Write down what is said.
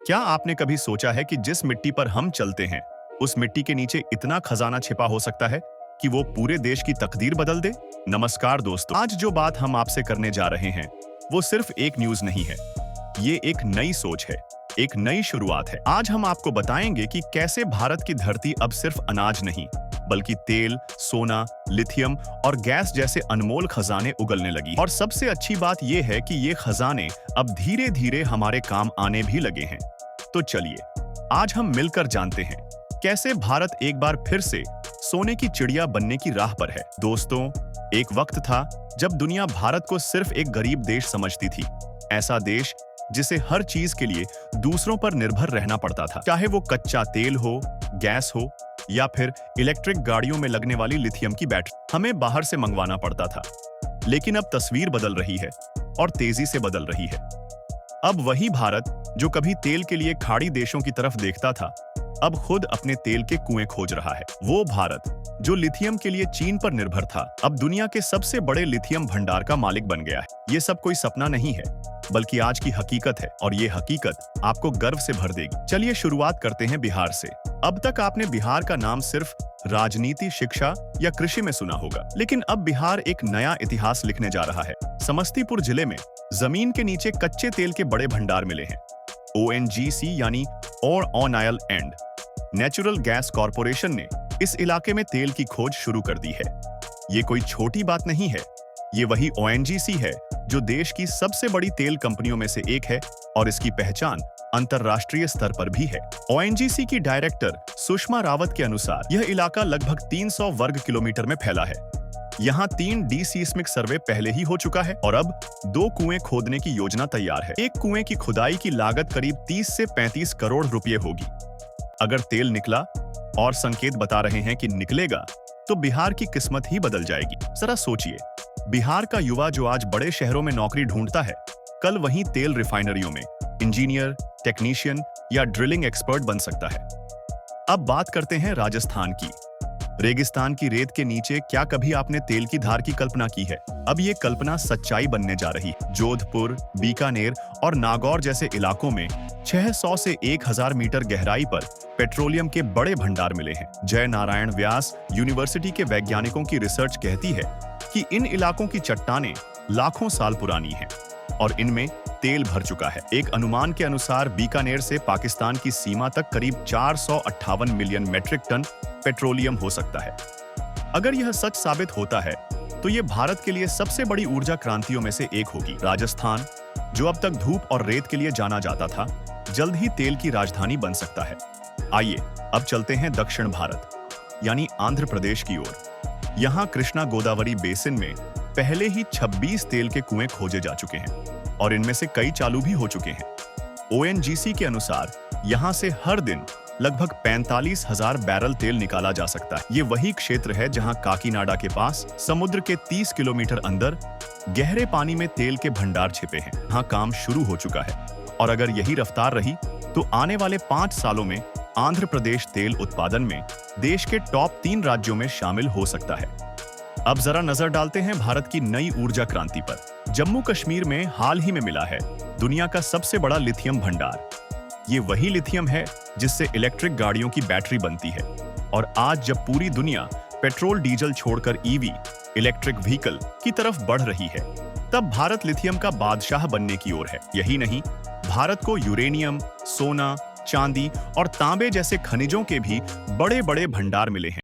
क्या आपने कभी सोचा है कि जिस मिट्टी पर हम चलते हैं, उस मिट्टी के नीचे इतना खजाना छिपा हो सकता है कि वो पूरे देश की तकदीर बदल दे? नमस्कार दोस्तों, आज जो बात हम आपसे करने जा रहे हैं, वो सिर्फ एक न्यूज नहीं है। ये एक नई सोच है, एक नई शुरुआत है। आज हम आपको बताएंगे कि कैसे भारत की धरती अब सिर्फ अनाज नहीं, बल्कि तेल, सोना, लिथियम और गैस जैसे अनमोल खजाने उगलने लगी। और सबसे अच्छी बात यह है कि ये खजाने अब धीरे धीरे हमारे काम आने भी लगे हैं। तो चलिए आज हम मिलकर जानते हैं कैसे भारत एक बार फिर से सोने की चिड़िया बनने की राह पर है। दोस्तों, एक वक्त था जब दुनिया भारत को सिर्फ एक गरीब देश समझती थी, ऐसा देश जिसे हर चीज के लिए दूसरों पर निर्भर रहना पड़ता था, चाहे वो कच्चा तेल हो, गैस हो या फिर इलेक्ट्रिक गाड़ियों में लगने वाली लिथियम की बैटरी हमें बाहर से मंगवाना पड़ता था। लेकिन अब तस्वीर बदल रही है और तेजी से बदल रही है। अब वही भारत जो कभी तेल के लिए खाड़ी देशों की तरफ देखता था, अब खुद अपने तेल के कुएं खोज रहा है। वो भारत जो लिथियम के लिए चीन पर निर्भर था, अब दुनिया के सबसे बड़े लिथियम भंडार का मालिक बन गया है। ये सब कोई सपना नहीं है, बल्कि आज की हकीकत है, और ये हकीकत आपको गर्व से भर देगी। चलिए शुरुआत करते हैं बिहार से। अब तक आपने बिहार का नाम सिर्फ राजनीति, शिक्षा या कृषि में सुना होगा, लेकिन अब बिहार एक नया इतिहास लिखने जा रहा है। समस्तीपुर जिले में जमीन के नीचे कच्चे तेल के बड़े भंडार मिले हैं। ONGC यानी on oil and natural gas corporation ने इस इलाके में तेल की खोज शुरू कर दी है। ये कोई छोटी बात नहीं है, ये वही ONGC है जो देश की सबसे बड़ी तेल कंपनियों में से एक है और इसकी पहचान अंतरराष्ट्रीय स्तर पर भी है। ONGC की डायरेक्टर सुषमा रावत के अनुसार यह इलाका लगभग 300 वर्ग किलोमीटर में फैला है। यहाँ 3D सीस्मिक सर्वे पहले ही हो चुका है और अब 2 कुएं खोदने की योजना तैयार है। एक कुएं की खुदाई की लागत करीब 30 से 35 करोड़ रुपए होगी। अगर तेल निकला, और संकेत बता रहे हैं कि निकलेगा, तो बिहार की किस्मत ही बदल जाएगी। जरा सोचिए, बिहार का युवा जो आज बड़े शहरों में नौकरी ढूंढता है, कल वहीं तेल रिफाइनरियों में इंजीनियर, टेक्नीशियन या ड्रिलिंग एक्सपर्ट बन सकता है। अब बात करते हैं राजस्थान की। रेगिस्तान की रेत के नीचे क्या कभी आपने तेल की धार की कल्पना की है? अब ये कल्पना सच्चाई बनने जा रही है। जोधपुर, बीकानेर और नागौर जैसे इलाकों में 600 से 1000 मीटर गहराई पर पेट्रोलियम के बड़े भंडार मिले हैं। जय नारायण व्यास यूनिवर्सिटी के वैज्ञानिकों की रिसर्च कहती है कि इन इलाकों की चट्टानें लाखों साल पुरानी हैं और इनमें तेल भर चुका है। एक अनुमान के अनुसार बीकानेर से पाकिस्तान की सीमा तक करीब 458 मिलियन मेट्रिक टन पेट्रोलियम हो सकता है। अगर यह सच साबित होता है, तो यह भारत के लिए सबसे बड़ी ऊर्जा क्रांतियों में से एक होगी। राजस्थान, जो अब तक धूप और रेत के लिए जाना जाता था, जल्द ही तेल की राजधानी बन सकता है। आइए अब चलते हैं दक्षिण भारत यानी आंध्र प्रदेश की ओर। यहाँ कृष्णा गोदावरी बेसिन में पहले ही 26 तेल के कुएं खोजे जा चुके हैं और इनमें से कई चालू भी हो चुके हैं। ONGC के अनुसार यहाँ से हर दिन लगभग 45,000 बैरल तेल निकाला जा सकता है। ये वही क्षेत्र है जहाँ काकीनाडा के पास समुद्र के 30 किलोमीटर अंदर गहरे पानी में तेल के भंडार छिपे हैं। यहाँ काम शुरू हो चुका है और अगर यही रफ्तार रही, तो आने वाले 5 सालों में आंध्र प्रदेश तेल उत्पादन में देश के टॉप 3 राज्यों में शामिल हो सकता है। अब जरा नजर डालते हैं भारत की नई ऊर्जा क्रांति पर। जम्मू कश्मीर में हाल ही में मिला है दुनिया का सबसे बड़ा लिथियम भंडार। ये वही लिथियम है जिससे इलेक्ट्रिक गाड़ियों की बैटरी बनती है। और आज जब पूरी दुनिया पेट्रोल डीजल छोड़कर EV इलेक्ट्रिक व्हीकल की तरफ बढ़ रही है, तब भारत लिथियम का बादशाह बनने की ओर है। यही नहीं, भारत को यूरेनियम, सोना, चांदी और तांबे जैसे खनिजों के भी बड़े बड़े भंडार मिले हैं।